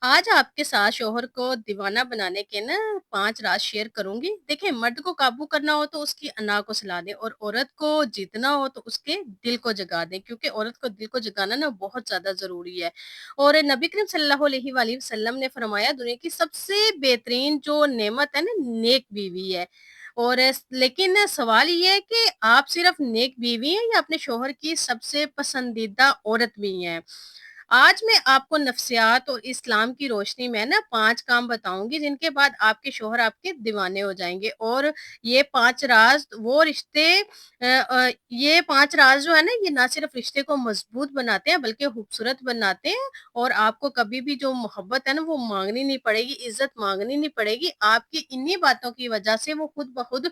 आज आपके साथ शौहर को दीवाना बनाने के ना 5 राज़ शेयर करूँगी। देखिए, मर्द को काबू करना हो तो उसकी अना को सुला दें और औरत को जीतना हो तो उसके दिल को जगा दें, क्योंकि औरत को दिल को जगाना ना बहुत ज़्यादा ज़रूरी है। और नबी करीम सल्लल्लाहु अलैहि वसल्लम ने फरमाया, दुनिया की सबसे बेहतरीन जो नेमत है ना, नेक बीवी है। और लेकिन सवाल ये है कि आप सिर्फ़ नेक बीवी हैं या अपने शौहर की सबसे पसंदीदा औरत भी हैं? आज मैं आपको नफ्सियात और इस्लाम की रोशनी में ना 5 काम बताऊँगी, जिनके बाद आपके शौहर आपके दीवाने हो जाएँगे। और ये 5 राज़ वो रिश्ते ये 5 राज़ जो है ना, ये ना सिर्फ़ रिश्ते को मज़बूत बनाते हैं बल्कि खूबसूरत बनाते हैं। और आपको कभी भी जो मोहब्बत है ना, वो माँगनी नहीं पड़ेगी, इज़्ज़त माँगनी नहीं पड़ेगी। आपकी इन्हीं बातों की वज़ह से वो खुद ब खुद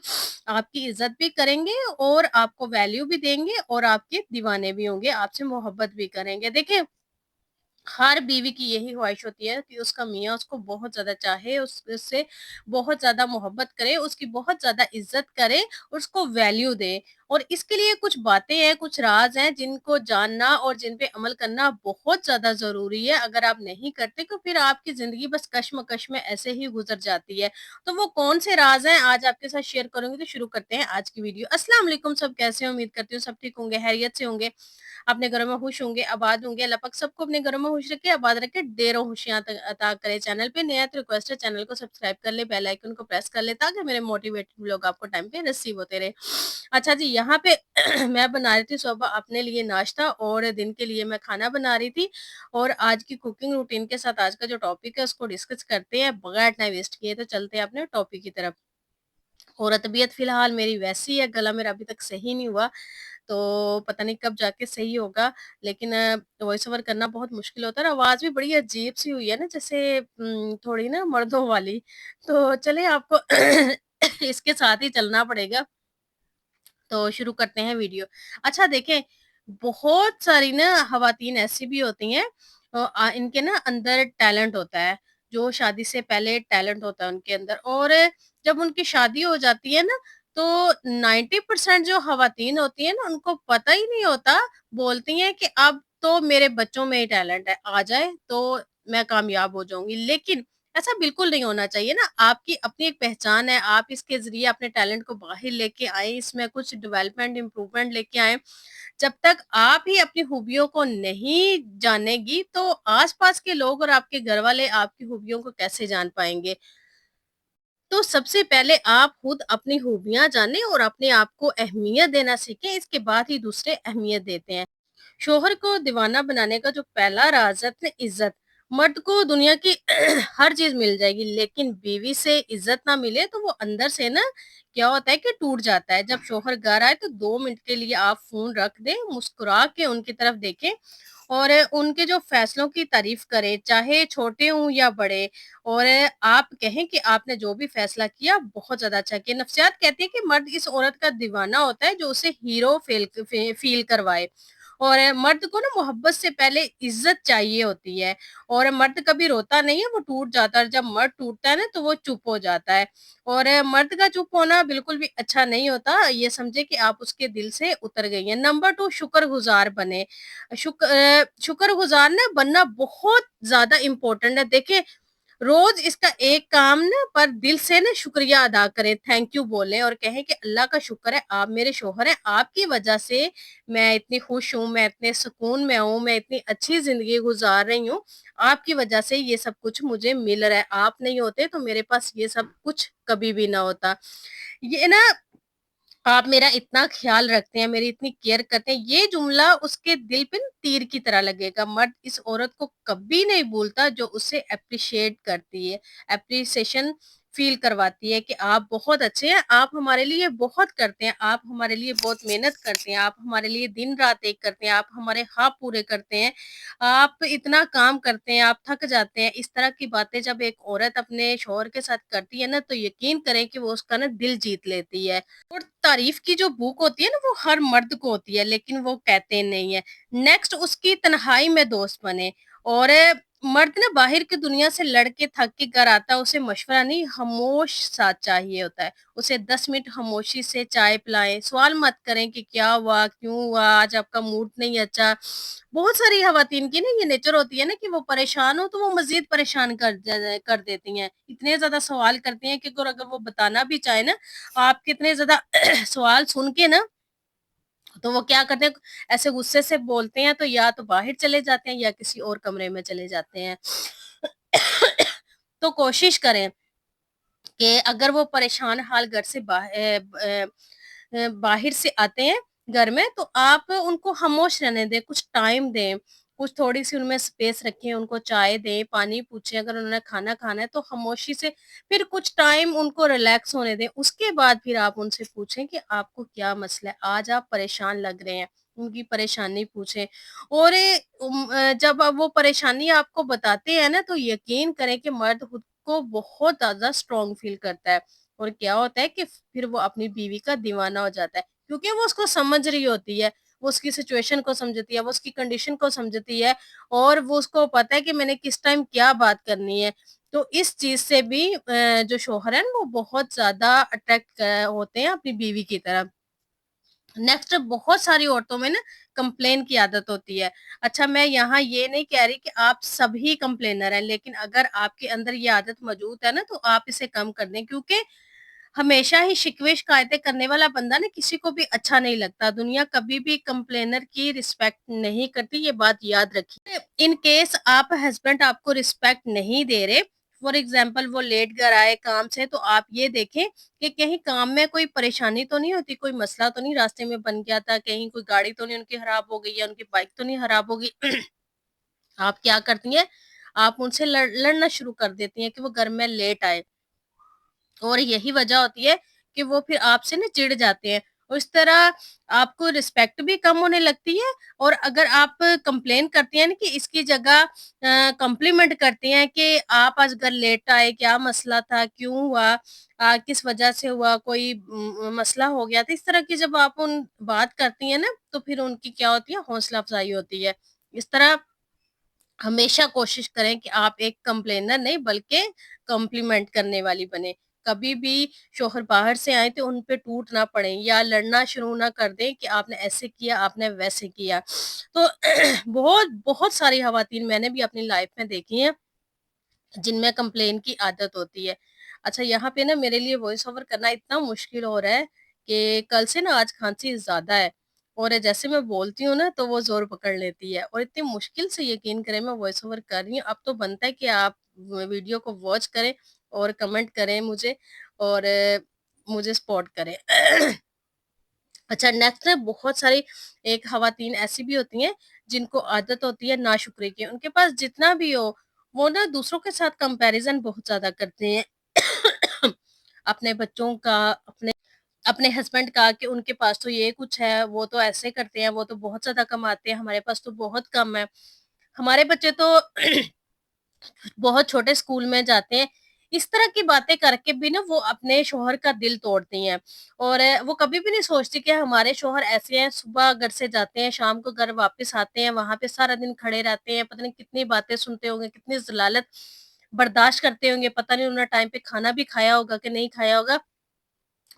आपकी इज़्ज़त भी करेंगे और आपको वैल्यू भी देंगे और आपके दीवाने भी होंगे, आपसे मोहब्बत भी करेंगे। देखिए, हर बीवी की यही ख्वाहिश होती है कि उसका मियाँ उसको बहुत ज़्यादा चाहे, उससे बहुत ज़्यादा मोहब्बत करे, उसकी बहुत ज़्यादा इज़्ज़त करे, उसको वैल्यू दे। और इसके लिए कुछ बातें हैं, कुछ राज़ हैं जिनको जानना और जिन पे अमल करना बहुत ज़्यादा ज़रूरी है। अगर आप नहीं करते तो फिर आपकी ज़िंदगी बस कश्मकश में ऐसे ही गुज़र जाती है। तो वो कौन से राज़ हैं आज आपके साथ शेयर करूँगी, तो शुरू करते हैं आज की वीडियो। अस्सलाम वालेकुम, सब कैसे हैं? उम्मीद करती हूँ सब ठीक होंगे, खैरियत से होंगे। अपने घरों में खुश होंगे, आबाद होंगे। अल्लाह पाक सबको अपने घरों में खुश रखे, आबाद रखे, ढेरों खुशियाँ अता करे। चैनल पे नया है तो रिक्वेस्ट है, चैनल को सब्सक्राइब कर ले, बेल आइकन को प्रेस कर ले ताकि मेरे मोटिवेटेड व्लॉग आपको टाइम पे रिसीव होते रहे। अच्छा जी, यहाँ पे मैं बना रही थी सुबह अपने लिए नाश्ता और दिन के लिए मैं खाना बना रही थी। और आज की कुकिंग रूटीन के साथ आज का जो टॉपिक है उसको डिस्कस करते हैं बगैर टाइम वेस्ट किए। तो चलते हैं अपने टॉपिक की तरफ। और तबीयत फिलहाल मेरी वैसी है, गला मेरा अभी तक सही नहीं हुआ। तो पता नहीं कब जाके सही होगा। लेकिन वॉइस ओवर करना बहुत मुश्किल होता है और आवाज़ भी बड़ी अजीब-सी हुई है ना, जैसे थोड़ी ना मर्दों वाली। तो चलिए, आपको इसके साथ ही चलना पड़ेगा। तो शुरू करते हैं वीडियो। अच्छा देखें, बहुत सारी ना ख़वातीन ऐसी भी होती हैं, इनके ना अंदर टैलेंट होता है, जो शादी से पहले टैलेंट होता है उनके अंदर। और जब उनकी शादी हो जाती है ना, तो 90% जो ख़वातीन होती हैं ना, उनको पता ही नहीं होता, बोलती हैं कि अब तो मेरे बच्चों में ही टैलेंट है, आ जाए तो मैं कामयाब हो जाऊँगी। लेकिन ऐसा बिल्कुल नहीं होना चाहिए ना, आपकी अपनी एक पहचान है, आप इसके ज़रिए अपने टैलेंट को बाहर लेके आएँ, इसमें कुछ डेवलपमेंट, इम्प्रूवमेंट लेके आएँ। जब तक आप ही अपनी खूबियों को नहीं जानेंगी, तो आस-पास के लोग और आपके घरवाले आपकी खूबियों को कैसे जान पाएँगे? तो सबसे पहले आप खुद अपनी खूबियाँ जानें और अपने आप को अहमियत देना सीखें, इसके बाद ही दूसरे अहमियत देते हैं। शौहर को दीवाना बनाने का जो पहला राज है ना, इज्जत। मर्द को दुनिया की हर चीज मिल जाएगी, लेकिन बीवी से इज्जत ना मिले तो वो अंदर से ना क्या होता है कि टूट जाता है। जब शौहर घर आए तो 2 मिनट के लिए आप फोन रख दें, मुस्कुरा के उनकी तरफ देखें और उनके जो फैसलों की तारीफ करें, चाहे छोटे हों या बड़े। और आप कहें कि आपने जो भी फैसला किया बहुत ज्यादा अच्छा किया। नफ्सियात कहती है कि मर्द इस औरत का दीवाना होता है जो उसे हीरो फील करवाए। और मर्द को ना मोहब्बत से पहले इज्जत चाहिए होती है। और मर्द कभी रोता नहीं है, वो टूट जाता है। और जब मर्द टूटता है ना, तो वो चुप हो जाता है। और मर्द का चुप होना बिल्कुल भी अच्छा नहीं होता, ये समझे कि आप उसके दिल से उतर गई हैं। नंबर 2, शुक्रगुजार बने। शुक्रगुजार ना बनना बहुत ज्यादा इम्पोर्टेंट है। देखिए, रोज इसका एक काम ना पर दिल से ना शुक्रिया अदा करें, थैंक यू बोलें और कहें कि अल्लाह का शुक्र है आप मेरे शौहर हैं, आपकी वजह से मैं इतनी खुश हूँ, मैं इतने सुकून में हूँ, मैं इतनी अच्छी जिंदगी गुजार रही हूँ। आपकी वजह से ये सब कुछ मुझे मिल रहा है, आप नहीं होते तो मेरे पास ये सब कुछ कभी भी ना होता। ये ना, आप मेरा इतना ख़्याल रखते हैं, मेरी इतनी केयर करते हैं, ये जुमला उसके दिल पे ना तीर की तरह लगेगा। मर्द इस औरत को कभी नहीं भूलता जो उसे एप्रिशिएट करती है, एप्रिसिएशन फ़ील करवाती है कि आप बहुत अच्छे हैं, आप हमारे लिए बहुत करते हैं, आप हमारे लिए बहुत मेहनत करते हैं, आप हमारे लिए दिन-रात एक करते हैं, आप हमारे ख़्वाब पूरे करते हैं, आप इतना काम करते हैं, आप थक जाते हैं। इस तरह की बातें जब एक औरत अपने शौहर के साथ करती है ना, तो यकीन करें कि वो उसका ना दिल जीत लेती है। और तारीफ की जो भूख होती है ना, वो हर मर्द को होती है, लेकिन वो कहते नहीं है। नेक्स्ट, उसकी तन्हाई में दोस्त बने। और मर्द ना बाहर की दुनिया से लड़ के थक के घर आता है, उसे मशवरा नहीं, खामोश साथ चाहिए होता है। उसे 10 मिनट खामोशी से चाय पिलाएँ, सवाल मत करें कि क्या हुआ, क्यों हुआ, आज आपका मूड नहीं अच्छा। बहुत सारी ख़वातीन की ना ये नेचर होती है ना कि वो परेशान हो तो वो मज़ीद परेशान कर देती हैं। इतने ज़्यादा सवाल करती हैं कि अगर वो बताना भी चाहें ना, आपके इतने ज़्यादा सवाल सुन के ना तो वो क्या करते हैं, ऐसे गुस्से से बोलते हैं तो या तो बाहर चले जाते हैं या किसी और कमरे में चले जाते हैं। तो कोशिश करें कि अगर वो परेशान हाल घर से बाहर से आते हैं घर में तो आप उनको खामोश रहने दें, कुछ टाइम दें, कुछ थोड़ी-सी उनमें स्पेस रखें, उनको चाय दें, पानी पूछें, अगर उन्होंने खाना खाना है तो खामोशी से फिर कुछ टाइम उनको रिलैक्स होने दें। उसके बाद फिर आप उनसे पूछें कि आपको क्या मसला है? आज आप परेशान लग रहे हैं, उनकी परेशानी पूछें और जब वो परेशानी आपको बताते हैं ना तो यकीन करें कि मर्द खुद को बहुत ज़्यादा स्ट्रॉन्ग फ़ील करता है और क्या होता है कि फिर वो अपनी बीवी का दीवाना हो जाता है क्योंकि वो उसको समझ रही होती है, वो उसकी सिचुएशन को समझती है, वो उसकी कंडीशन को समझती है और वो उसको पता है कि मैंने किस टाइम क्या बात करनी है। तो इस चीज़ से भी जो शौहर है ना वो बहुत ज़्यादा अट्रैक्ट होते हैं अपनी बीवी की तरफ। नेक्स्ट बहुत सारी औरतों में ना कंप्लेन की आदत होती है। अच्छा मैं यहाँ ये नहीं कह रही कि आप सभी कंप्लेनर हैं, लेकिन अगर आपके अंदर ये आदत मौजूद है ना तो आप इसे कम कर दें क्योंकि हमेशा ही शिकवे-शिकायतें करने वाला बंदा ना किसी को भी अच्छा नहीं लगता। दुनिया कभी भी कंप्लेनर की रिस्पेक्ट नहीं करती, ये बात याद रखिए। इन केस आप हस्बैंड आपको रिस्पेक्ट नहीं दे रहे, फॉर एग्ज़ाम्पल वो लेट घर आए काम से तो आप ये देखें कि कहीं काम में कोई परेशानी तो नहीं होती, कोई मसला तो नहीं रास्ते में बन गया था, कहीं कोई गाड़ी तो नहीं उनकी खराब हो गई या उनकी बाइक तो नहीं खराब हो गई। आप क्या करती हैं, आप उनसे लड़ना शुरू कर देती हैं कि वो घर में लेट आए। और यही वजह होती है कि वो फिर आपसे ना चिढ़ जाते हैं और इस तरह आपको रिस्पेक्ट भी कम होने लगती है और अगर आप कंप्लेन करती हैं ना कि इसकी जगह कॉम्प्लीमेंट करती हैं कि आप आज घर लेट आए, क्या मसला था, क्यों हुआ, किस वजह से हुआ, कोई मसला हो गया था, इस तरह की जब आप उन बात करती हैं ना तो फिर उनकी क्या होती है, हौसला अफजाई होती है। इस तरह हमेशा कोशिश करें कि आप एक कंप्लेनर नहीं बल्कि कॉम्प्लीमेंट करने वाली बने। कभी भी शौहर बाहर से आए तो उन पे टूट ना पड़े या लड़ना शुरू ना कर दें कि आपने ऐसे किया, आपने वैसे किया। तो बहुत बहुत सारी ख़वातीन मैंने भी अपनी लाइफ़ में देखी हैं जिनमें कंप्लेन की आदत होती है। अच्छा यहाँ पे ना मेरे लिए वॉइस ओवर करना इतना मुश्किल हो रहा है कि कल से ना आज खाँसी ज़्यादा है और जैसे मैं बोलती हूँ ना तो वो ज़ोर पकड़ लेती है और इतनी मुश्किल से यकीन करें मैं वॉइस ओवर कर रही हूँ। अब तो बनता है कि आप वीडियो को वॉच करें और कमेंट करें मुझे और मुझे सपोर्ट करें। अच्छा नेक्स्ट है बहुत सारी एक ख़वातीन ऐसी भी होती हैं जिनको आदत होती है नाशुक्री की। उनके पास जितना भी हो वो ना दूसरों के साथ कंपैरिज़न बहुत ज़्यादा करते हैं। अपने बच्चों का, अपने हस्बैंड का कि उनके पास तो ये कुछ है, वो तो ऐसे करते हैं, वो तो बहुत ज़्यादा कमाते हैं, हमारे पास तो बहुत कम है। हमारे बच्चे तो बहुत छोटे स्कूल में जाते हैं। इस तरह की बातें करके भी ना वो अपने शौहर का दिल तोड़ती हैं और वो कभी भी नहीं सोचती कि हमारे शौहर ऐसे हैं, सुबह घर से जाते हैं, शाम को घर वापस आते हैं, वहाँ पे सारा दिन खड़े रहते हैं, पता नहीं कितनी बातें सुनते होंगे, कितनी ज़लालत बर्दाश्त करते होंगे, पता नहीं उन्होंने टाइम पे खाना भी खाया होगा कि नहीं खाया होगा।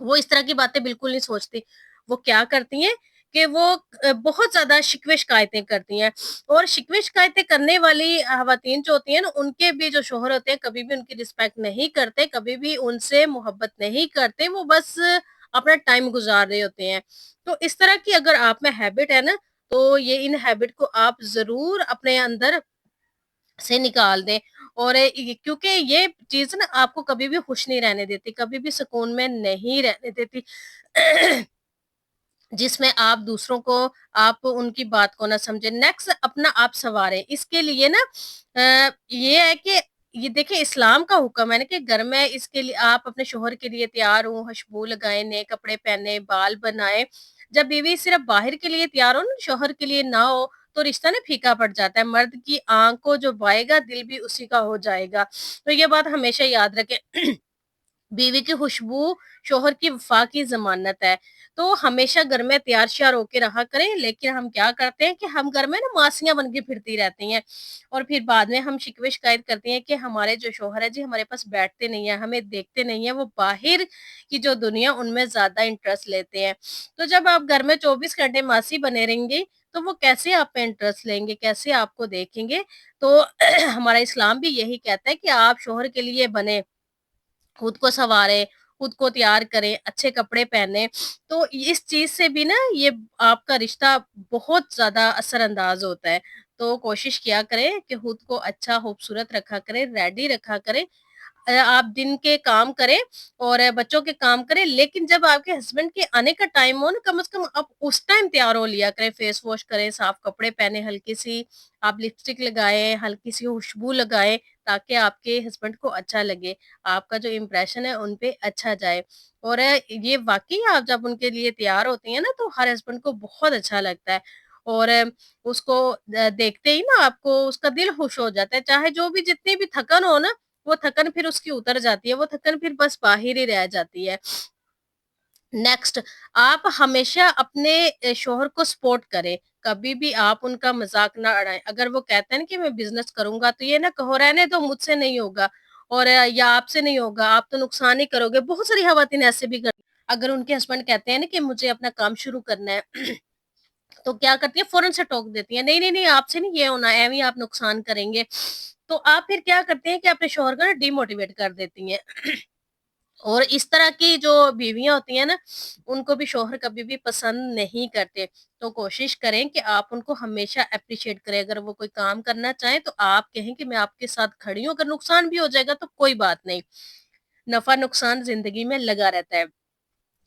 वो इस तरह की बातें बिल्कुल नहीं सोचती। वो क्या करती हैं कि वो बहुत ज़्यादा शिकवे-शिकायतें करती हैं और शिकवे-शिकायतें करने वाली ख़वातीन जो होती हैं ना, उनके भी जो शौहर होते हैं, कभी भी उनकी रिस्पेक्ट नहीं करते, कभी भी उनसे मोहब्बत नहीं करते, वो बस अपना टाइम गुज़ार रहे होते हैं। तो इस तरह की अगर आप में हैबिट है ना, तो ये इन हैबिट को आप ज़रूर अपने अंदर से निकाल दें और क्योंकि ये चीज़ ना आपको कभी भी खुश नहीं रहने देती, कभी भी सुकून में नहीं रहने देती। जिसमें आप दूसरों को आप उनकी बात को ना समझें। नेक्स्ट अपना आप सँवारें। इसके लिए ना ये है कि ये देखिए इस्लाम का हुक्म है ना कि घर में इसके लिए आप अपने शौहर के लिए तैयार हों, खुशबू लगाएँ, नए कपड़े पहने, बाल बनाएँ। जब बीवी सिर्फ़ बाहर के लिए तैयार हो ना, शौहर के लिए ना हो, तो रिश्ता ना फीका पड़ जाता है। मर्द की आँख को जो भाएगा, दिल भी उसी का हो जाएगा। तो ये बात हमेशा याद रखें। बीवी की खुशबू शौहर की वफ़ा की ज़मानत है। तो हमेशा घर में तैयार-श्यार होके रहा करें, लेकिन हम क्या करते हैं कि हम घर में ना मासियाँ बन के फिरती रहती हैं और फिर बाद में हम शिकवे-शिकायत करती हैं कि हमारे जो शौहर है जी हमारे पास बैठते नहीं हैं, हमें देखते नहीं हैं, वो बाहिर की जो दुनिया उनमें ज़्यादा इंटरेस्ट लेते हैं। तो जब आप घर में 24 घंटे मासी बने रहेंगे, तो वो कैसे आप पे इंटरेस्ट लेंगे, कैसे आपको देखेंगे? तो हमारा इस्लाम भी यही कहता है कि आप शौहर के लिए बने, खुद को सँवारें, खुद को तैयार करें, अच्छे कपड़े पहने। तो इस चीज़ से भी ना ये आपका रिश्ता बहुत ज़्यादा असरअंदाज़ होता है। तो कोशिश किया करें कि खुद को अच्छा खूबसूरत रखा करें, रेडी रखा करें। आप दिन के काम करें और बच्चों के काम करें, लेकिन जब आपके हस्बैंड के आने का टाइम हो ना, कम से कम आप उस टाइम तैयार हो लिया करें, फेस वॉश करें, साफ कपड़े पहने, हल्की-सी आप लिपस्टिक लगाएँ, हल्की-सी खुशबू लगाएँ, ताकि आपके हस्बैंड को अच्छा लगे, आपका जो इम्प्रेशन है उन पे अच्छा जाए। और ये वाक़ई आप जब उनके लिए तैयार होती हैं ना, तो हर हस्बैंड को बहुत अच्छा लगता है और उसको देखते ही ना आपको उसका दिल खुश हो जाता है, चाहे जो भी जितनी भी थकन हो ना, वो थकन फिर उसकी उतर जाती है, वो थकन फिर बस बाहिर ही रह जाती है। नेक्स्ट, आप हमेशा अपने शौहर को सपोर्ट करें, कभी भी आप उनका मज़ाक ना उड़ाएँ। अगर वो कहते हैं ना कि मैं बिज़नेस करूँगा, तो ये ना कहो रहने दो मुझसे नहीं होगा और या आपसे नहीं होगा, आप तो नुकसान ही करोगे। बहुत सारी ख़वातीन ऐसे भी करती हैं। अगर उनके हस्बैंड कहते हैं ना कि मुझे अपना काम शुरू करना है, तो क्या करती है फ़ौरन से टोक देती हैं, नहीं, नहीं, नहीं आपसे नहीं ये होना, एवें ही आप नुकसान करेंगे। तो आप फिर क्या करते हैं कि अपने शौहर को ना डिमोटिवेट कर देती हैं। और इस तरह की जो बीवियाँ होती हैं ना, उनको भी शौहर कभी भी पसंद नहीं करते। तो कोशिश करें कि आप उनको हमेशा एप्रिशिएट करें। अगर वो कोई काम करना चाहें तो आप कहें कि मैं आपके साथ खड़ी हूँ, अगर नुकसान भी हो जाएगा तो कोई बात नहीं। नफ़ा-नुकसान ज़िंदगी में लगा रहता है।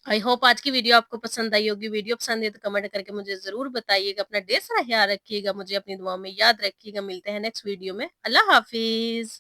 आई होप आज की वीडियो आपको पसंद आई होगी। वीडियो पसंद है तो कमेंट करके मुझे ज़रूर बताइएगा। अपना ढेर सारा ख़्याल रखिएगा, मुझे अपनी दुआओं में याद रखिएगा। मिलते हैं नेक्स्ट वीडियो में। अल्लाह हाफ़िज़।